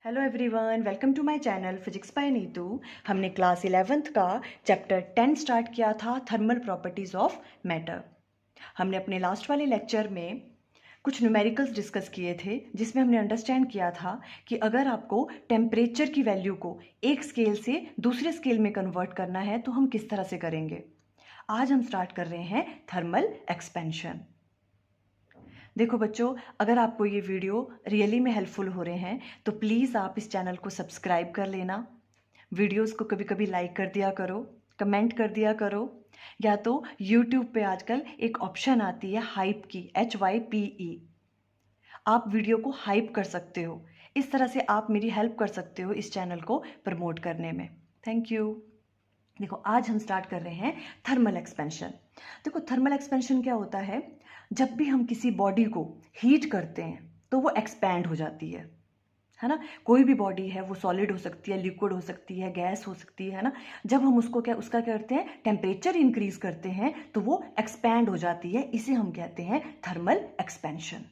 Hello everyone, welcome to my channel physics by Neetu. हमने class 11th का chapter 10 start किया था, थर्मल प्रॉपर्टीज़ ऑफ मैटर। हमने अपने लास्ट वाले लेक्चर में कुछ न्यूमेरिकल्स डिस्कस किए थे, जिसमें हमने अंडरस्टैंड किया था कि अगर आपको टेम्परेचर की वैल्यू को एक स्केल से दूसरे स्केल में कन्वर्ट करना है तो हम किस तरह से करेंगे। आज हम स्टार्ट कर रहे हैं थर्मल एक्सपेंशन। देखो बच्चों, अगर आपको ये वीडियो रियली में हेल्पफुल हो रहे हैं तो प्लीज़ आप इस चैनल को सब्सक्राइब कर लेना, वीडियोस को कभी कभी लाइक कर दिया करो, कमेंट कर दिया करो, या तो यूट्यूब पे आजकल एक ऑप्शन आती है हाइप की, HYPE। आप वीडियो को हाइप कर सकते हो, इस तरह से आप मेरी हेल्प कर सकते हो इस चैनल को प्रमोट करने में। Thank you. देखो, आज हम स्टार्ट कर रहे हैं थर्मल एक्सपेंशन। देखो, थर्मल एक्सपेंशन क्या होता है, जब भी हम किसी बॉडी को हीट करते हैं तो वो एक्सपैंड हो जाती है ना। कोई भी बॉडी है, वो सॉलिड हो सकती है, लिक्विड हो सकती है, गैस हो सकती है ना। जब हम उसको उसका क्या करते हैं, टेम्परेचर इंक्रीज करते हैं तो वो एक्सपैंड हो जाती है, इसे हम कहते हैं थर्मल एक्सपेंशन।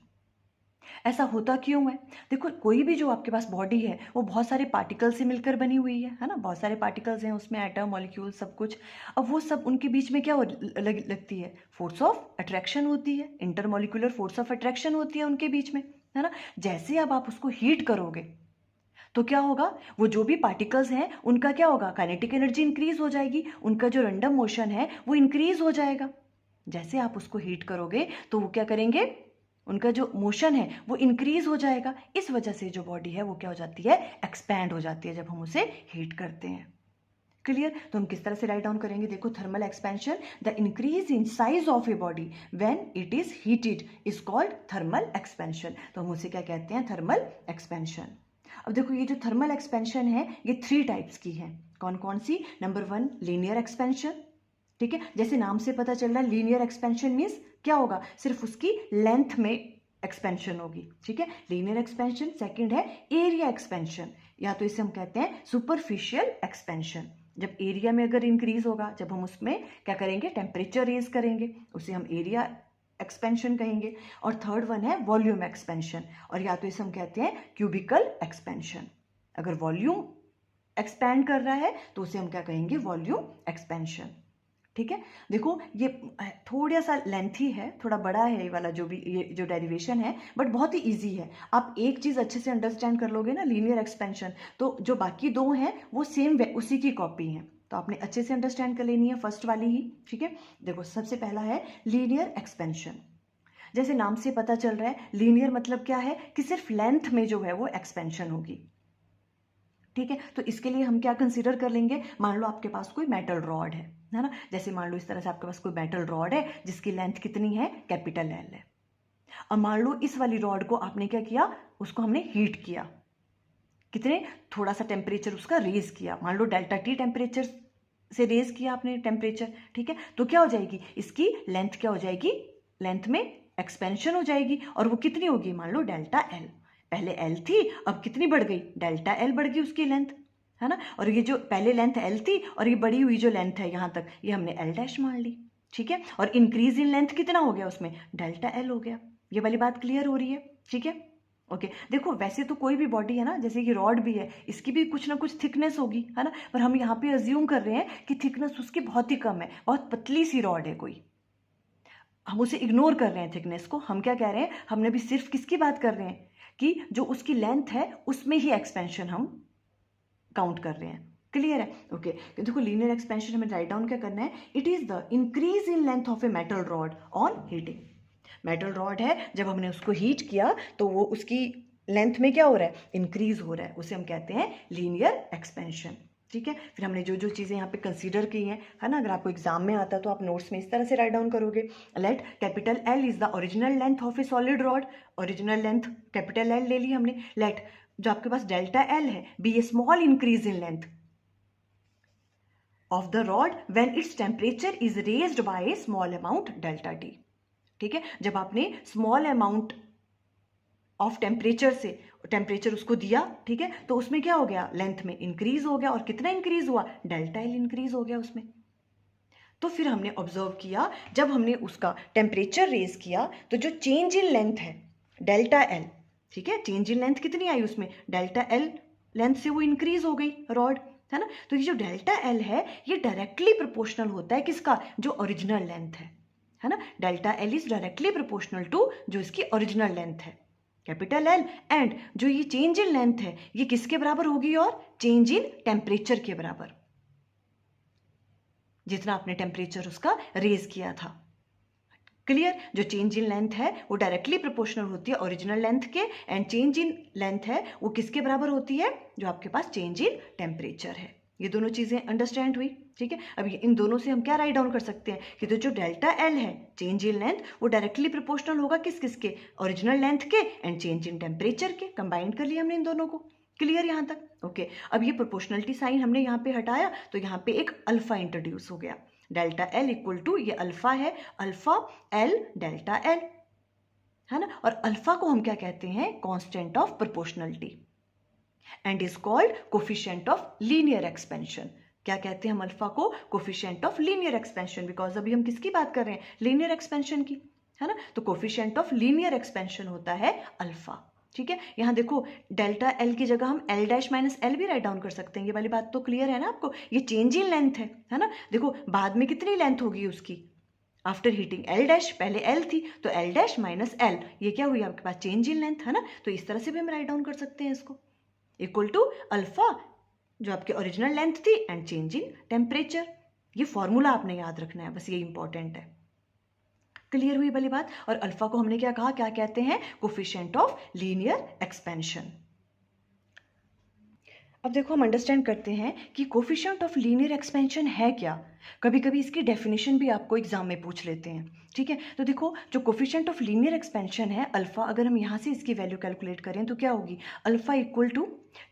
ऐसा होता क्यों है? देखो, कोई भी जो आपके पास बॉडी है वो बहुत सारे पार्टिकल से मिलकर बनी हुई है ना। बहुत सारे पार्टिकल्स हैं उसमें, एटम, मॉलिक्यूल, सब कुछ। अब वो सब उनके बीच में क्या लगती है, फोर्स ऑफ अट्रैक्शन होती है, इंटरमॉलिक्यूलर फोर्स ऑफ अट्रैक्शन होती है उनके बीच में, है ना। जैसे अब आप उसको हीट करोगे तो क्या होगा, वो जो भी पार्टिकल्स हैं उनका क्या होगा, काइनेटिक एनर्जी इंक्रीज हो जाएगी, उनका जो रैंडम मोशन है वो इंक्रीज हो जाएगा। जैसे आप उसको हीट करोगे तो वो क्या करेंगे, उनका जो मोशन है वो इंक्रीज हो जाएगा। इस वजह से जो बॉडी है वो क्या हो जाती है, एक्सपैंड हो जाती है जब हम उसे हीट करते हैं। क्लियर? तो हम किस तरह से राइट डाउन करेंगे, देखो, thermal expansion, the increase in size of a body when it is heated is called thermal expansion. तो हम उसे क्या कहते हैं, थर्मल एक्सपेंशन। अब देखो, ये जो थर्मल एक्सपेंशन है ये 3 टाइप्स की है। कौन कौन सी? Number 1, linear expansion. ठीक है, जैसे नाम से पता चल रहा है, लीनियर एक्सपेंशन मीन्स क्या होगा, सिर्फ उसकी लेंथ में एक्सपेंशन होगी। ठीक है, लीनियर एक्सपेंशन। सेकंड है एरिया एक्सपेंशन, या तो इसे हम कहते हैं सुपरफिशियल एक्सपेंशन। जब एरिया में अगर इंक्रीज होगा, जब हम उसमें क्या करेंगे, टेम्परेचर रेज करेंगे, उसे हम एरिया एक्सपेंशन कहेंगे। और थर्ड वन है वॉल्यूम एक्सपेंशन, और या तो इसे हम कहते हैं क्यूबिकल एक्सपेंशन। अगर वॉल्यूम एक्सपैंड कर रहा है तो उसे हम क्या कहेंगे, वॉल्यूम एक्सपेंशन। ठीक है, देखो ये थोड़ा सा लेंथी है, थोड़ा बड़ा है ये वाला जो भी ये जो डेरिवेशन है, बट बहुत ही इजी है। आप एक चीज़ अच्छे से अंडरस्टैंड कर लोगे ना, लीनियर एक्सपेंशन, तो जो बाकी दो हैं वो सेम उसी की कॉपी हैं, तो आपने अच्छे से अंडरस्टैंड कर लेनी है फर्स्ट वाली ही। ठीक है, देखो सबसे पहला है लीनियर एक्सपेंशन। जैसे नाम से पता चल रहा है, लीनियर मतलब क्या है कि सिर्फ लेंथ में जो है वो एक्सपेंशन होगी। ठीक है, तो इसके लिए हम क्या कंसीडर कर लेंगे, मान लो आपके पास कोई मेटल रॉड है ना। जैसे मान लो इस तरह से आपके पास कोई मेटल रॉड है जिसकी लेंथ कितनी है, कैपिटल L है। और मान लो इस वाली रॉड को आपने क्या किया, उसको हमने हीट किया, कितने, थोड़ा सा टेम्परेचर उसका रेज किया, मान लो डेल्टा T टेम्परेचर से रेज किया आपने टेम्परेचर। ठीक है, तो क्या हो जाएगी, इसकी लेंथ क्या हो जाएगी, लेंथ में एक्सपेंशन हो जाएगी, और वो कितनी होगी, मान लो डेल्टा L। पहले L थी, अब कितनी बढ़ गई, डेल्टा L बढ़ गई उसकी लेंथ, है ना। और ये जो पहले लेंथ L थी और ये बढ़ी हुई जो लेंथ है यहाँ तक, ये हमने L डैश मान ली। ठीक है, और इंक्रीज इन लेंथ कितना हो गया उसमें, डेल्टा L हो गया। ये वाली बात क्लियर हो रही है? ठीक है, ओके। देखो, वैसे तो कोई भी बॉडी है ना, जैसे कि रॉड भी है, इसकी भी कुछ ना कुछ थिकनेस होगी, है ना, पर हम यहाँ पे अज्यूम कर रहे हैं कि थिकनेस उसकी बहुत ही कम है, बहुत पतली सी रॉड है कोई, हम उसे इग्नोर कर रहे हैं थिकनेस को। हम क्या कह रहे हैं, हमने भी सिर्फ किसकी बात कर रहे हैं कि जो उसकी लेंथ है उसमें ही एक्सपेंशन हम काउंट कर रहे हैं। क्लियर है? ओके, देखो लीनियर एक्सपेंशन हमें राइट डाउन क्या करना है, it is the increase in length of a metal rod on heating. Metal rod है, जब हमने उसको हीट किया तो वो उसकी लेंथ में क्या हो रहा है, इंक्रीज हो रहा है, उसे हम कहते हैं लीनियर एक्सपेंशन। ठीक है, फिर हमने जो जो चीज़ें यहाँ पे कंसीडर की हैं, है ना, अगर आपको एग्जाम में आता है तो आप नोट्स में इस तरह से राइट डाउन करोगे, let capital L is the original length of a solid rod. Original length capital L ले ली हमने। लेट जो आपके पास डेल्टा L है be a small increase in length of the rod when its temperature is raised by a small amount delta T। ठीक है, जब आपने स्मॉल अमाउंट ऑफ टेम्परेचर से टेम्परेचर उसको दिया, ठीक है, तो उसमें क्या हो गया, लेंथ में इंक्रीज हो गया, और कितना इंक्रीज हुआ, डेल्टा L इंक्रीज हो गया उसमें। तो फिर हमने ऑब्जर्व किया, जब हमने उसका टेम्परेचर रेज किया तो जो चेंज इन लेंथ है डेल्टा L, ठीक है, चेंज इन लेंथ कितनी आई उसमें, डेल्टा L लेंथ से वो इंक्रीज हो गई रॉड, है ना। तो ये जो डेल्टा एल है ये डायरेक्टली प्रोपोर्शनल होता है किसका, जो ओरिजिनल लेंथ है ना। Delta L is directly proportional to जो इसकी ओरिजिनल लेंथ है, कैपिटल एल, एंड जो ये चेंज इन लेंथ है ये किसके बराबर होगी, और चेंज इन टेम्परेचर के बराबर, जितना आपने टेम्परेचर उसका रेज किया था। क्लियर, जो चेंज इन लेंथ है वो डायरेक्टली प्रोपोर्शनल होती है ओरिजिनल लेंथ के, एंड चेंज इन लेंथ है वो किसके बराबर होती है, जो आपके पास चेंज इन टेम्परेचर है। ये दोनों चीजें अंडरस्टैंड हुई, ठीक है। अब इन दोनों से हम क्या राइट डाउन कर सकते हैं कि तो जो डेल्टा एल है चेंज इन लेंथ वो डायरेक्टली प्रोपोर्शनल होगा किसके, ओरिजिनल लेंथ के एंड चेंज इन टेम्परेचर के। कंबाइंड कर लिया हमने इन दोनों को, क्लियर यहाँ तक, ओके। अब ये प्रोपोर्शनलिटी साइन हमने यहाँ पे हटाया तो यहाँ पे एक अल्फा इंट्रोड्यूस हो गया, डेल्टा एल इक्वल टू, ये अल्फा है, अल्फा एल डेल्टा एल, है ना। और अल्फा को हम क्या कहते हैं, constant of proportionality, and is called coefficient of linear expansion. क्या कहते हैं हम अल्फा को, coefficient of linear expansion, because अभी हम किसकी बात कर रहे हैं, लीनियर एक्सपेंशन की, है ना। तो कोफिशिएंट ऑफ लीनियर एक्सपेंशन होता है अल्फा, ठीक है। यहाँ देखो डेल्टा एल की जगह हम एल डैश माइनस एल भी राइट डाउन कर सकते हैं, ये वाली बात तो क्लियर है ना आपको। ये चेंज इन लेंथ है ना। देखो बाद में कितनी लेंथ होगी उसकी आफ्टर हीटिंग, एल डैश, पहले एल थी तो एल डैश माइनस एल, ये क्या हुई आपके पास, चेंज इन लेंथ, है ना। तो इस तरह से भी हम राइट डाउन कर सकते हैं इसको, इक्वल टू अल्फा जो आपकी ओरिजिनल लेंथ थी एंड चेंज इन टेम्परेचर। ये फॉर्मूला आपने याद रखना है, बस ये इंपॉर्टेंट है। क्लियर हुई वाली बात। और अल्फा को हमने क्या कहा, क्या कहते हैं, कोफिशिएंट ऑफ लीनियर एक्सपेंशन। अब देखो हम अंडरस्टैंड करते हैं कि कोफिशिएंट ऑफ लीनियर एक्सपेंशन है क्या। कभी कभी इसकी डेफिनेशन भी आपको एग्जाम में पूछ लेते हैं, ठीक है। तो देखो जो कोफिशिएंट ऑफ लीनियर एक्सपेंशन है अल्फा, अगर हम यहाँ से इसकी वैल्यू कैलकुलेट करें तो क्या होगी, alpha equal to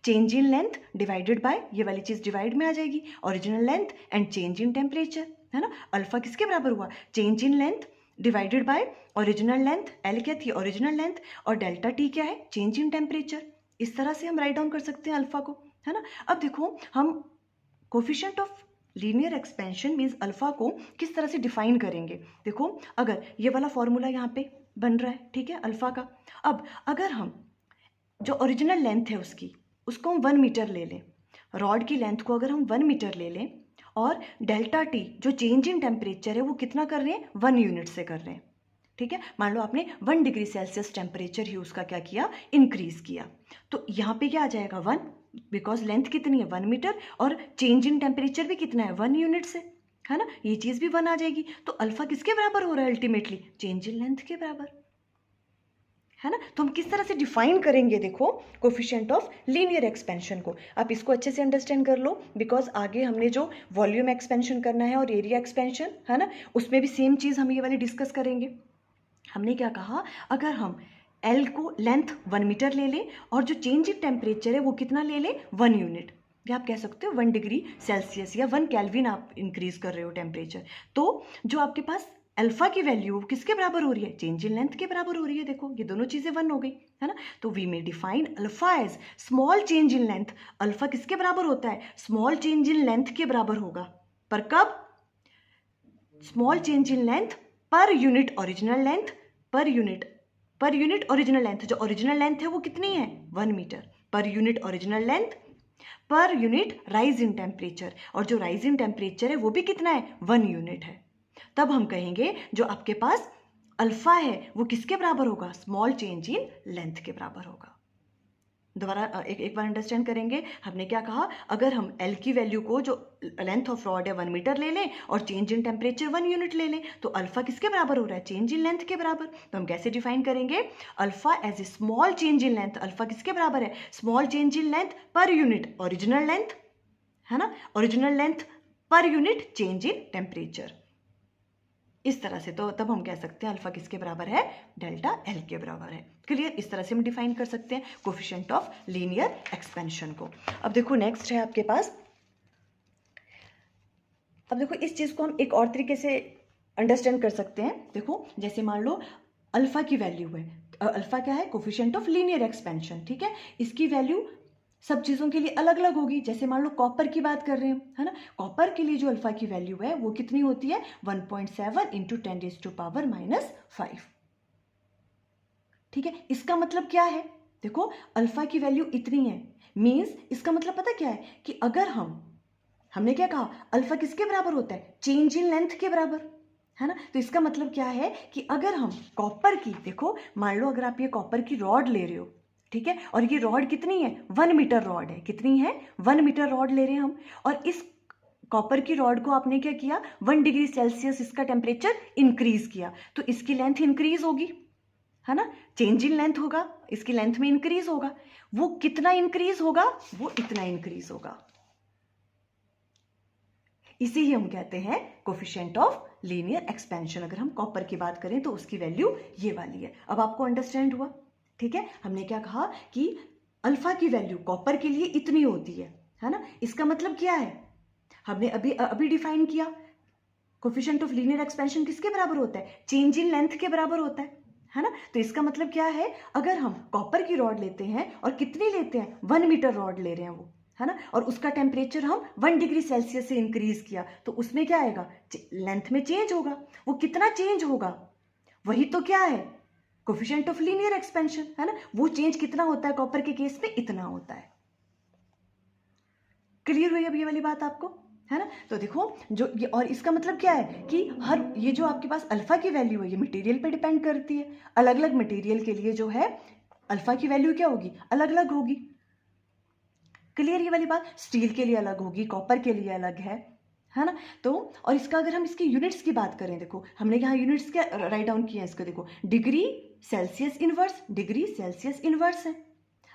change in length divided by, ये वाली चीज डिवाइड में आ जाएगी, original length and change in temperature, है ना। अल्फा किसके बराबर हुआ, change in length divided by original length, L क्या थी ओरिजिनल लेंथ, और डेल्टा टी क्या है, चेंज इन टेम्परेचर। इस तरह से हम राइट डाउन कर सकते हैं अल्फा को, है ना। अब देखो हम coefficient of linear expansion means alpha को किस तरह से डिफाइन करेंगे। देखो अगर ये वाला फॉर्मूला यहाँ पे बन रहा है, ठीक है, अल्फा का। अब अगर हम जो ओरिजिनल लेंथ है उसको हम 1 मीटर ले लें, रॉड की लेंथ को अगर हम 1 मीटर ले लें, और डेल्टा टी जो चेंज इन टेम्परेचर है वो कितना कर रहे हैं, 1 यूनिट से कर रहे हैं, ठीक है। मान लो आपने 1 डिग्री सेल्सियस टेम्परेचर ही उसका क्या किया, इंक्रीज किया, तो यहाँ पे क्या आ जाएगा 1, बिकॉज लेंथ कितनी है 1 मीटर, और चेंज इन टेम्परेचर भी कितना है 1 यूनिट से, है ना। ये चीज़ भी 1 आ जाएगी, तो अल्फा किसके बराबर हो रहा है अल्टीमेटली, चेंज इन लेंथ के बराबर, है ना। तो हम किस तरह से डिफाइन करेंगे, देखो कोफिशिएंट ऑफ लीनियर एक्सपेंशन को, आप इसको अच्छे से अंडरस्टैंड कर लो, बिकॉज आगे हमने जो वॉल्यूम एक्सपेंशन करना है और एरिया एक्सपेंशन, है ना, उसमें भी सेम चीज़ हम ये वाली डिस्कस करेंगे। हमने क्या कहा, अगर हम एल को लेंथ 1 मीटर ले लें और जो चेंज इन टेम्परेचर है वो कितना ले लें, 1 यूनिट, या आप कह सकते हो 1 डिग्री सेल्सियस या 1 केल्विन आप इंक्रीज कर रहे हो टेम्परेचर, तो जो आपके पास अल्फा की वैल्यू किसके बराबर हो रही है, चेंज इन लेंथ के बराबर हो रही है। देखो ये दोनों चीजें 1 हो गई, है ना। तो we may define alpha as small change in length. Alpha किसके बराबर होता है, स्मॉल चेंज इन लेंथ के बराबर होगा, पर कब, small change in length per unit original length, per unit original length, जो ओरिजिनल लेंथ है वो कितनी है 1 metre, per unit original length per unit rise in temperature, और जो राइज इन टेम्परेचर है वो भी कितना है 1 यूनिट है। तब हम कहेंगे जो आपके पास अल्फा है वो किसके बराबर होगा, स्मॉल चेंज इन लेंथ के बराबर होगा। दोबारा एक बार अंडरस्टैंड करेंगे, हमने क्या कहा, अगर हम एल की वैल्यू को जो लेंथ ऑफ रॉड है 1 मीटर ले लें और चेंज इन टेम्परेचर 1 यूनिट ले लें, तो अल्फा किसके बराबर हो रहा है, चेंज इन लेंथ के बराबर। तो हम कैसे डिफाइन करेंगे, alpha as a small change in length, alpha किसके बराबर है, small change in length per unit original length, है ना, original length per unit change in temperature, इस तरह से। तो तब हम कह सकते हैं अल्फा किसके बराबर है, डेल्टा एल के बराबर है। क्लियर, इस तरह से हम डिफाइन कर सकते हैं कोफिशिएंट ऑफ लीनियर एक्सपेंशन को। अब देखो नेक्स्ट है आपके पास, अब देखो इस चीज को हम एक और तरीके से अंडरस्टैंड कर सकते हैं। देखो जैसे मान लो अल्फा की वैल्यू है, अल्फा क्या है, कोफिशिएंट ऑफ लीनियर एक्सपेंशन, ठीक है। इसकी वैल्यू सब चीज़ों के लिए अलग अलग होगी। जैसे मान लो कॉपर की बात कर रहे हैं, है ना, कॉपर के लिए जो अल्फा की वैल्यू है वो कितनी होती है, 1.7 इंटू 10⁻⁻⁵, ठीक है। इसका मतलब क्या है, देखो अल्फा की वैल्यू इतनी है, मीन्स इसका मतलब पता क्या है कि अगर हमने क्या कहा, अल्फा किसके बराबर होता है, चेंज इन लेंथ के बराबर, है ना। तो इसका मतलब क्या है कि अगर हम कॉपर की, देखो मान लो अगर आप ये कॉपर की रॉड ले रहे हो, ठीक है, और ये रॉड कितनी है, 1 मीटर रॉड है, कितनी है, 1 मीटर रॉड ले रहे हैं हम, और इस कॉपर की रॉड को आपने क्या किया, 1 डिग्री सेल्सियस इसका टेम्परेचर इंक्रीज किया, तो इसकी लेंथ इंक्रीज होगी, है ना, चेंज इन लेंथ होगा, इसकी लेंथ में इंक्रीज होगा। वो कितना इंक्रीज होगा, वो इतना इंक्रीज होगा। इसे ही हम कहते हैं कोफिशिएंट ऑफ लीनियर एक्सपेंशन। अगर हम कॉपर की बात करें तो उसकी वैल्यू ये वाली है। अब आपको अंडरस्टैंड हुआ, ठीक है। हमने क्या कहा कि अल्फा की वैल्यू कॉपर के लिए इतनी होती है ना। इसका मतलब क्या है, हमने अभी डिफाइन किया, कोफिशिएंट ऑफ लीनियर एक्सपेंशन किसके बराबर होता है, चेंज इन लेंथ के बराबर होता है ना। तो इसका मतलब क्या है, अगर हम कॉपर की रॉड लेते हैं और कितनी लेते हैं, 1 मीटर रॉड ले रहे हैं वो, है ना, और उसका टेम्परेचर हम 1 डिग्री सेल्सियस से इंक्रीज किया, तो उसमें क्या आएगा, लेंथ में चेंज होगा। वो कितना चेंज होगा, वही तो क्या है, कोफिशिएंट ऑफ लीनियर एक्सपेंशन, है ना। वो चेंज कितना होता है कॉपर के केस में, इतना होता है। क्लियर हुई अब ये वाली बात आपको, है ना। तो देखो जो ये, और इसका मतलब क्या है कि हर ये जो आपके पास अल्फा की वैल्यू है, ये मटेरियल पे डिपेंड करती है। अलग अलग मटेरियल के लिए जो है अल्फा की वैल्यू क्या होगी, अलग अलग होगी। क्लियर ये वाली बात, स्टील के लिए अलग होगी, कॉपर के लिए अलग है ना। तो और इसका अगर हम इसकी यूनिट्स की बात करें, देखो हमने यहाँ यूनिट्स क्या राइट डाउन किया है इसको, देखो degree Celsius inverse, degree Celsius inverse है।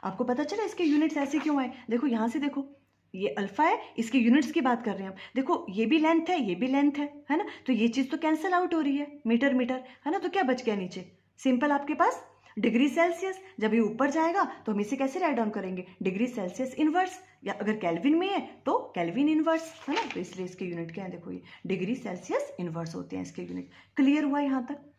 आपको पता चला इसके यूनिट्स ऐसे क्यों आए, देखो यहाँ से देखो, ये अल्फा है, इसके यूनिट्स की बात कर रहे हैं हम, देखो ये भी लेंथ है, ये भी लेंथ है ना। तो ये चीज तो कैंसिल आउट हो रही है, मीटर मीटर, है ना। तो क्या बच गया नीचे, सिंपल आपके पास डिग्री सेल्सियस। जब ये ऊपर जाएगा तो हम इसे कैसे राइट डाउन करेंगे, डिग्री सेल्सियस इनवर्स, या अगर केल्विन में है तो केल्विन इनवर्स, है ना। तो इसलिए इसके यूनिट क्या है, देखो ये डिग्री सेल्सियस इनवर्स होते हैं इसके यूनिट। क्लियर हुआ यहाँ तक।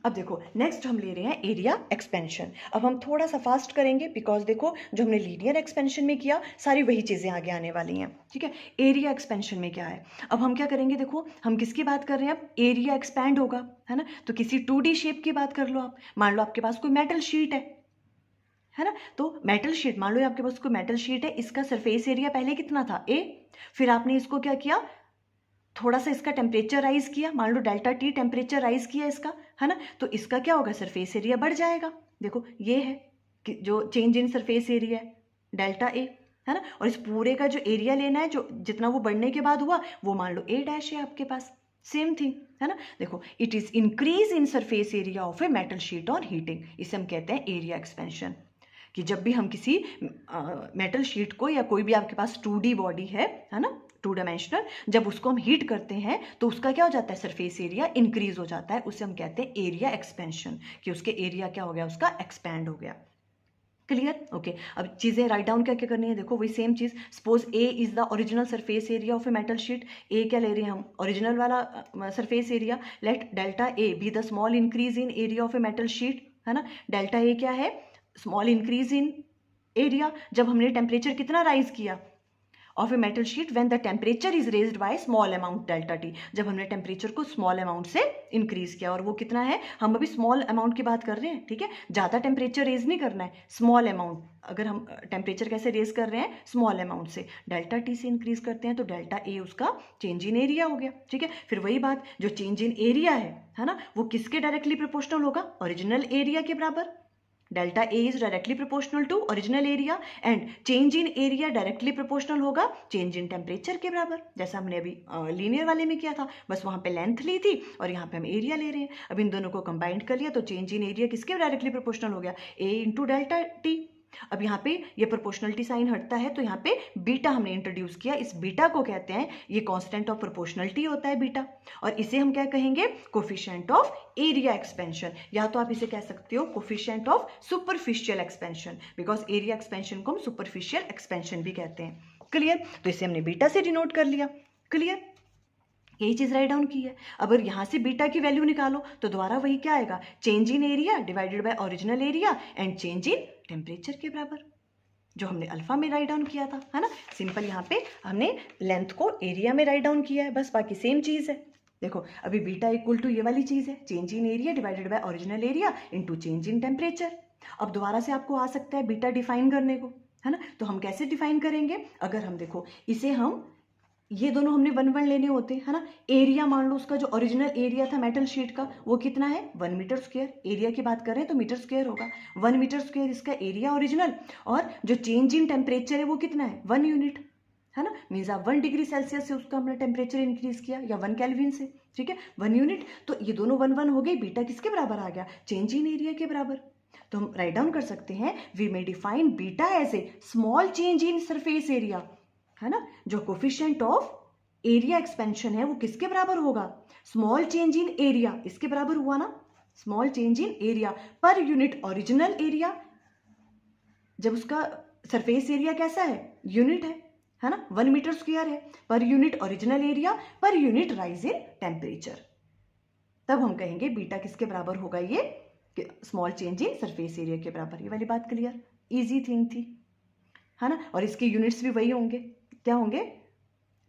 अब देखो नेक्स्ट हम ले रहे हैं एरिया एक्सपेंशन। अब हम थोड़ा सा फास्ट करेंगे बिकॉज देखो जो हमने लीनियर एक्सपेंशन में किया सारी वही चीज़ें आगे आने वाली हैं, ठीक है। एरिया एक्सपेंशन में क्या है, अब हम क्या करेंगे, देखो हम किसकी बात कर रहे हैं, अब एरिया एक्सपैंड होगा, है ना। तो किसी 2D शेप की बात कर लो आप, मान लो आपके पास कोई मेटल शीट है ना। तो मेटल शीट, मान लो आपके पास कोई मेटल शीट है, इसका सरफेस एरिया पहले कितना था, A, फिर आपने इसको क्या किया, थोड़ा सा इसका टेम्परेचर राइज किया, मान लो डेल्टा T टेम्परेचर राइज किया इसका, है ना। तो इसका क्या होगा, सरफेस एरिया बढ़ जाएगा। देखो ये है कि जो चेंज इन सरफेस एरिया है डेल्टा A, है ना। और इस पूरे का जो एरिया लेना है, जो जितना वो बढ़ने के बाद हुआ, वो मान लो A डैश है आपके पास, सेम थिंग, है ना। देखो it is increase in surface area of a metal sheet on heating, इसे हम कहते हैं एरिया एक्सपेंशन। कि जब भी हम किसी मेटल शीट को, या कोई भी आपके पास 2D बॉडी है ना, 2 डायमेंशनल, जब उसको हम हीट करते हैं तो उसका क्या हो जाता है, सरफेस एरिया इंक्रीज हो जाता है, उसे हम कहते हैं एरिया एक्सपेंशन, कि उसके एरिया क्या हो गया, उसका एक्सपैंड हो गया। Clear, okay. अब चीज़ें राइट डाउन क्या क्या करनी है, देखो वही सेम चीज़, suppose A is the original surface area of a metal sheet, A क्या ले रहे हैं हम, ओरिजिनल वाला surface area, let delta A be the small increase in area of a metal sheet, है ना। डेल्टा ए क्या है, स्मॉल इंक्रीज इन एरिया, जब हमने टेम्परेचर कितना राइज किया of a metal sheet when the temperature is raised by small amount delta T, जब हमने टेम्परेचर को स्मॉल अमाउंट से इंक्रीज किया, और वो कितना है, हम अभी स्मॉल अमाउंट की बात कर रहे हैं, ठीक है। ज़्यादा टेम्परेचर रेज नहीं करना है, स्मॉल अमाउंट, अगर हम टेम्परेचर कैसे रेज कर रहे हैं, स्मॉल अमाउंट से, डेल्टा टी से इंक्रीज करते हैं तो डेल्टा ए उसका चेंज इन एरिया हो गया, ठीक है। फिर वही बात, जो चेंज इन एरिया है ना, वो किसके डायरेक्टली प्रोपोर्शनल होगा, ओरिजिनल एरिया के बराबर। Delta A is directly proportional to original area, and change in area directly proportional होगा चेंज इन टेम्परेचर के बराबर, जैसा हमने अभी लीनियर वाले में किया था, बस वहाँ पे लेंथ ली थी और यहाँ पे हम एरिया ले रहे हैं। अब इन दोनों को कंबाइंड कर लिया तो चेंज इन एरिया किसके डायरेक्टली प्रोपोर्शनल हो गया, ए इंटू डेल्टा टी। अब यहाँ पे ये प्रोपोर्शनलिटी साइन हटता है तो यहाँ पे बीटा हमने इंट्रोड्यूस किया, इस बीटा को कहते हैं, ये कांस्टेंट ऑफ प्रोपोर्शनलिटी होता है बीटा, और इसे हम क्या कहेंगे, कोफिशिएंट ऑफ एरिया एक्सपेंशन, या तो आप इसे कह सकते हो coefficient of superficial expansion, because area expansion को हम सुपरफिशियल एक्सपेंशन भी कहते हैं। क्लियर, तो इसे हमने बीटा से डिनोट कर लिया। क्लियर, यही चीज राइट डाउन की है। अगर यहाँ से बीटा की वैल्यू निकालो तो दोबारा वही क्या आएगा, change in area divided by original area and change in temperature के बराबर, जो हमने अल्फा में राइट डाउन किया था, है ना। सिंपल यहाँ पे हमने लेंथ को एरिया में राइट डाउन किया है, बस बाकी सेम चीज है। देखो अभी बीटा इक्वल टू ये वाली चीज है, change in area divided by original area into change in temperature. अब दोबारा से आपको आ सकता है बीटा डिफाइन करने को, है ना। तो हम कैसे डिफाइन करेंगे, अगर हम देखो इसे हम ये दोनों हमने 1 1 लेने होते हैं, है ना। एरिया मान लो उसका जो ओरिजिनल एरिया था मेटल शीट का वो कितना है 1 मीटर स्क्वायर, एरिया की बात कर रहे हैं तो मीटर स्क्वायर होगा, 1 मीटर स्क्वायर इसका एरिया ओरिजिनल, और जो चेंज इन टेम्परेचर है वो कितना है 1 यूनिट, है ना। मीन्स आप 1 डिग्री सेल्सियस से उसका हमने टेम्परेचर इंक्रीज किया या 1 केल्विन से, ठीक है 1 यूनिट। तो ये दोनों 1 1 हो गई, बीटा किसके बराबर आ गया, चेंज इन एरिया के बराबर। तो हम राइट डाउन कर सकते हैं, we may define beta as a small change in surface area, है ना। जो कोफिशिएंट ऑफ एरिया एक्सपेंशन है वो किसके बराबर होगा, स्मॉल चेंज इन एरिया, इसके बराबर हुआ ना, स्मॉल चेंज इन एरिया पर यूनिट ओरिजिनल एरिया, जब उसका सरफेस एरिया कैसा है यूनिट है ना, 1 मीटर स्क्वायर है, पर यूनिट ओरिजिनल एरिया पर यूनिट राइज इन टेम्परेचर, तब हम कहेंगे बीटा किसके बराबर होगा, ये small change in surface area के बराबर। ये वाली बात क्लियर, इजी थिंग थी, है ना। और इसके यूनिट्स भी वही होंगे, क्या होंगे,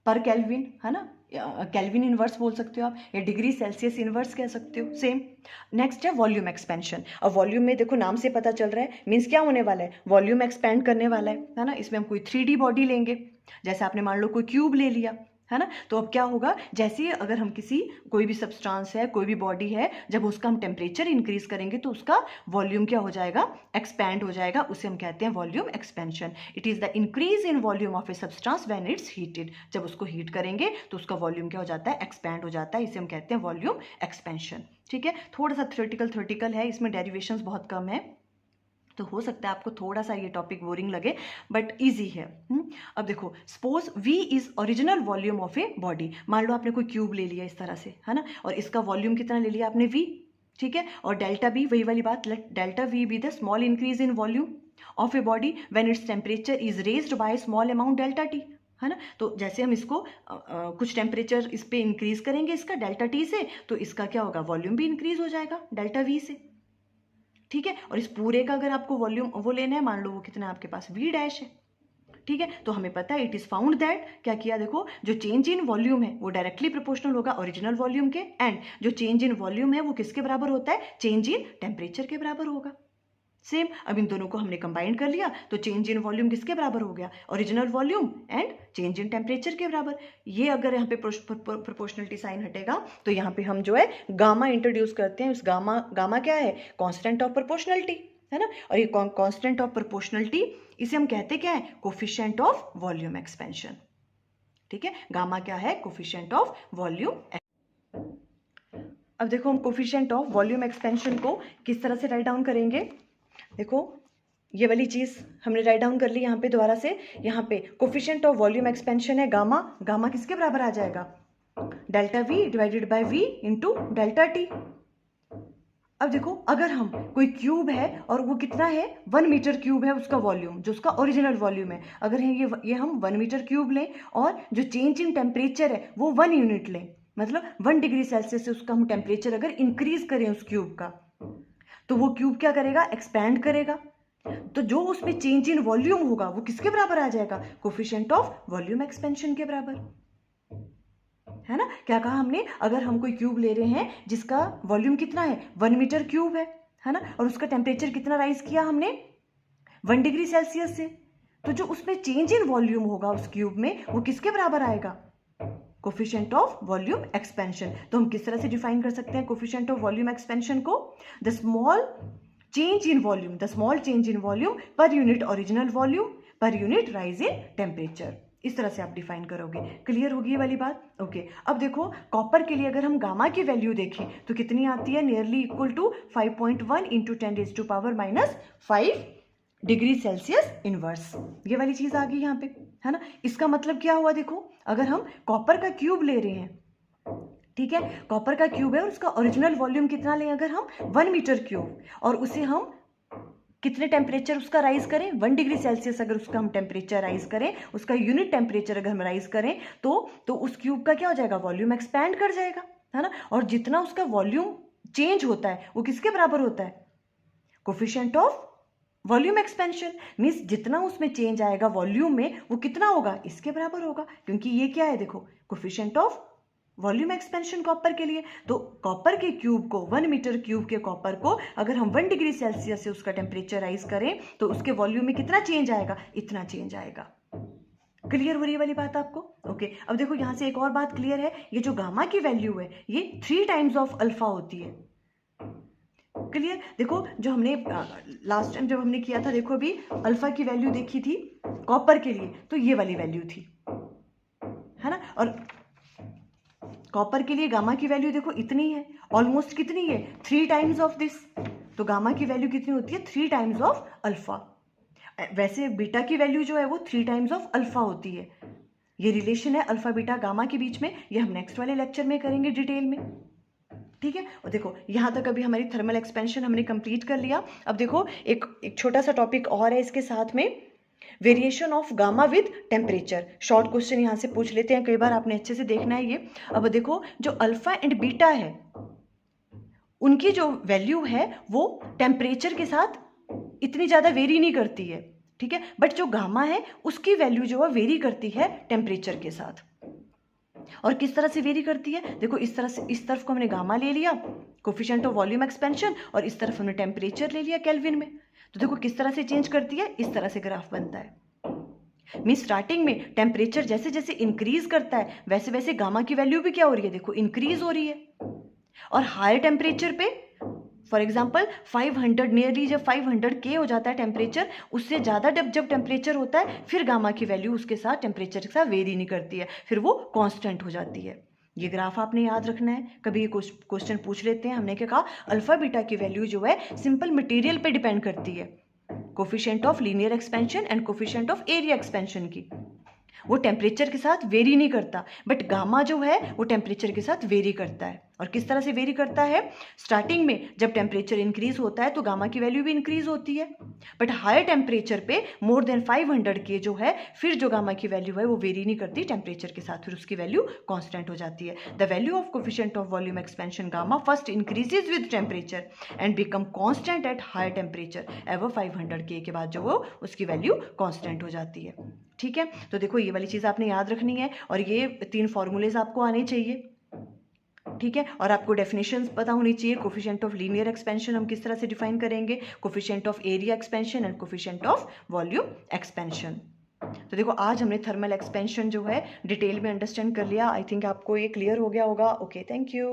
पर केल्विन, है ना, केल्विन इनवर्स बोल सकते हो आप, या डिग्री सेल्सियस इनवर्स कह सकते हो, सेम। नेक्स्ट है वॉल्यूम एक्सपेंशन। अब वॉल्यूम में देखो नाम से पता चल रहा है, मीन्स क्या होने वाला है, वॉल्यूम एक्सपेंड करने वाला है ना। इसमें हम कोई 3D बॉडी लेंगे, जैसे आपने मान लो कोई क्यूब ले लिया, है ना। तो अब क्या होगा, जैसे ही अगर हम किसी कोई भी सब्सटेंस है, कोई भी बॉडी है, जब उसका हम टेम्परेचर इंक्रीज करेंगे तो उसका वॉल्यूम क्या हो जाएगा, एक्सपैंड हो जाएगा, उसे हम कहते हैं volume expansion. It is the increase in volume of a substance when it's heated, जब उसको हीट करेंगे तो उसका वॉल्यूम क्या हो जाता है, एक्सपैंड हो जाता है, इसे हम कहते हैं वॉल्यूम एक्सपेंशन, ठीक है। थोड़ा सा थ्योरेटिकल है, इसमें डेरिवेशंस बहुत कम है, तो हो सकता है आपको थोड़ा सा ये टॉपिक बोरिंग लगे, बट इजी है। अब देखो, suppose V is original volume of a body, मान लो आपने कोई क्यूब ले लिया इस तरह से, है ना, और इसका वॉल्यूम कितना ले लिया आपने V, ठीक है। और डेल्टा B, वही वाली बात, let delta V B the small increase in volume of a body when its temperature is raised by small amount delta T, है ना। तो जैसे हम इसको कुछ टेम्परेचर इस पे इंक्रीज करेंगे इसका डेल्टा T से, तो इसका क्या होगा, वॉल्यूम भी इंक्रीज हो जाएगा डेल्टा V से, ठीक है। और इस पूरे का अगर आपको वॉल्यूम वो लेना है, मान लो वो कितना आपके पास V डैश है, ठीक है। तो हमें पता है इट इज फाउंड दैट, क्या किया देखो, जो चेंज इन वॉल्यूम है वो डायरेक्टली प्रोपोर्शनल होगा ओरिजिनल वॉल्यूम के, एंड जो चेंज इन वॉल्यूम है वो किसके बराबर होता है, चेंज इन टेम्परेचर के बराबर होगा, सेम। अब इन दोनों को हमने कंबाइन कर लिया तो चेंज इन वॉल्यूम किसके बराबर हो गया, original volume and change in temperature के बराबर। ये अगर यहाँ पे प्रोपोर्शनलिटी साइन हटेगा तो यहाँ पे हम जो है गामा इंट्रोड्यूस करते हैं, उस गामा क्या है, कांस्टेंट ऑफ प्रोपोर्शनलिटी, है ना। और ये कांस्टेंट ऑफ प्रोपोर्शनलिटी इसे हम कहते क्या है, कोफिशिएंट ऑफ वॉल्यूम एक्सपेंशन, ठीक है। गामा क्या है, कोफिशिएंट ऑफ वॉल्यूम। अब देखो हम कोफिशिएंट ऑफ वॉल्यूम एक्सपेंशन को किस तरह से राइट डाउन करेंगे, देखो ये वाली चीज़ हमने राइट डाउन कर ली यहाँ पे दोबारा से, यहाँ पे कोफिशिएंट ऑफ वॉल्यूम एक्सपेंशन है गामा, गामा किसके बराबर आ जाएगा, delta V divided by V into delta T। अब देखो अगर हम कोई क्यूब है और वो कितना है 1 मीटर क्यूब है उसका वॉल्यूम, जो उसका ओरिजिनल वॉल्यूम है, अगर ये हम 1 मीटर क्यूब लें और जो चेंज इन टेम्परेचर है वो 1 यूनिट लें, मतलब 1 डिग्री सेल्सियस से उसका हम टेम्परेचर अगर इंक्रीज करें उस क्यूब का, तो वो क्यूब क्या करेगा, एक्सपैंड करेगा। तो जो उसमें चेंज इन वॉल्यूम होगा वो किसके बराबर आ जाएगा, कोफिशिएंट ऑफ वॉल्यूम एक्सपेंशन के बराबर, है ना। क्या कहा हमने, अगर हम कोई क्यूब ले रहे हैं जिसका वॉल्यूम कितना है 1 मीटर क्यूब है ना, और उसका टेम्परेचर कितना राइज किया हमने 1 डिग्री सेल्सियस से, तो जो उसमें चेंज इन वॉल्यूम होगा उस क्यूब में वो किसके बराबर आएगा, कोफिशिएंट ऑफ वॉल्यूम एक्सपेंशन। तो हम किस तरह से डिफाइन कर सकते हैं कोफिशिएंट ऑफ वॉल्यूम एक्सपेंशन को, the small change in volume पर यूनिट ओरिजिनल वॉल्यूम पर यूनिट राइज इन टेम्परेचर, इस तरह से आप डिफाइन करोगे। क्लियर होगी ये वाली बात, ओके। अब देखो कॉपर के लिए अगर हम गामा की वैल्यू देखें तो कितनी आती है, nearly equal to 5.1 into 10⁻⁻⁵ degree Celsius inverse, ये वाली चीज आ गई यहाँ पे, है ना। इसका मतलब क्या हुआ, देखो अगर हम कॉपर का क्यूब ले रहे हैं, ठीक है, कॉपर का क्यूब है और उसका ओरिजिनल वॉल्यूम कितना लें, अगर हम 1 मीटर क्यूब, और उसे हम कितने टेम्परेचर उसका राइज करें 1 डिग्री सेल्सियस, अगर उसका हम टेम्परेचर राइज करें, उसका यूनिट टेम्परेचर अगर हम राइज करें तो उस क्यूब का क्या हो जाएगा, वॉल्यूम एक्सपैंड कर जाएगा, है ना। और जितना उसका वॉल्यूम चेंज होता है वो किसके बराबर होता है, coefficient of volume expansion, means जितना उसमें चेंज आएगा वॉल्यूम में वो कितना होगा, इसके बराबर होगा, क्योंकि ये क्या है देखो coefficient of volume expansion copper के लिए, तो कॉपर के क्यूब को 1 मीटर क्यूब के कॉपर को अगर हम 1 डिग्री सेल्सियस से उसका टेम्परेचर राइज करें तो उसके वॉल्यूम में कितना चेंज आएगा, इतना चेंज आएगा। क्लियर हो रही है वाली बात आपको? ओके, अब देखो यहाँ से एक और बात क्लियर है, ये जो गामा की वैल्यू है ये 3 टाइम्स ऑफ अल्फा होती है। क्लियर? देखो जो हमने लास्ट टाइम जब हमने किया था, देखो अभी अल्फा की वैल्यू देखी थी कॉपर के लिए, तो ये वाली वैल्यू थी, है ना, और कॉपर के लिए गामा की वैल्यू देखो इतनी है, ऑलमोस्ट कितनी है, 3 टाइम्स ऑफ दिस। तो गामा की वैल्यू कितनी होती है, 3 टाइम्स ऑफ अल्फा। वैसे बीटा की वैल्यू जो है वो 3 टाइम्स ऑफ अल्फा होती है। ये रिलेशन है अल्फा बीटा गामा के बीच में, ये हम नेक्स्ट वाले लेक्चर में करेंगे डिटेल में। ठीक है, और देखो यहाँ तक अभी हमारी थर्मल एक्सपेंशन हमने कंप्लीट कर लिया। अब देखो एक छोटा सा टॉपिक और है इसके साथ में, variation of gamma with temperature. Short question यहाँ से पूछ लेते हैं, कई बार आपने अच्छे से देखना है ये। अब देखो जो अल्फा एंड बीटा है उनकी जो वैल्यू है वो टेम्परेचर के साथ इतनी ज़्यादा वेरी नहीं करती है, ठीक है, बट जो गामा है उसकी वैल्यू जो है वेरी करती है टेम्परेचर के साथ। और किस तरह से वेरी करती है, देखो इस तरह से, इस तरफ को हमने गामा ले लिया कोफिशिएंट ऑफ वॉल्यूम एक्सपेंशन, और इस तरफ हमने टेम्परेचर ले लिया केल्विन में। तो देखो किस तरह से चेंज करती है, इस तरह से ग्राफ बनता है। मीन स्टार्टिंग में टेम्परेचर जैसे जैसे इंक्रीज करता है वैसे वैसे गामा की वैल्यू भी क्या हो रही है, देखो इंक्रीज हो रही है। और हायर टेम्परेचर पे फॉर एग्जाम्पल 500 नियरली जब 500K हो जाता है टेम्परेचर, उससे ज़्यादा जब टेम्परेचर होता है फिर गामा की वैल्यू उसके साथ टेम्परेचर के साथ वेरी नहीं करती है, फिर वो कांस्टेंट हो जाती है। ये ग्राफ आपने याद रखना है, कभी ये क्वेश्चन पूछ लेते हैं। हमने क्या कहा, अल्फा बीटा की वैल्यू जो है सिंपल मटेरियल पे डिपेंड करती है, coefficient of linear expansion and coefficient of area expansion की। वो टेम्परेचर के साथ वेरी नहीं करता, बट गामा जो है वो टेम्परेचर के साथ वेरी करता है। और किस तरह से वेरी करता है, स्टार्टिंग में जब टेम्परेचर इंक्रीज होता है तो गामा की वैल्यू भी इंक्रीज होती है, बट हायर टेम्परेचर पे मोर देन 500K जो है फिर जो गामा की वैल्यू है वो वेरी नहीं करती टेम्परेचर के साथ, फिर उसकी वैल्यू कांस्टेंट हो जाती है। The value of coefficient of volume expansion gamma first increases with temperature and become constant at higher temperature ever 500K के बाद जो वो उसकी वैल्यू कांस्टेंट हो जाती है। ठीक है, तो देखो ये वाली चीज़ आपने याद रखनी है, और ये 3 फॉर्मूलेज आपको आने चाहिए। ठीक है, और आपको डेफिनेशंस पता होनी चाहिए। कोफिशिएंट ऑफ लीनियर एक्सपेंशन हम किस तरह से डिफाइन करेंगे, coefficient of area expansion and coefficient of volume expansion. तो देखो आज हमने थर्मल एक्सपेंशन जो है डिटेल में अंडरस्टैंड कर लिया। आई थिंक आपको ये क्लियर हो गया होगा। Okay, thank you.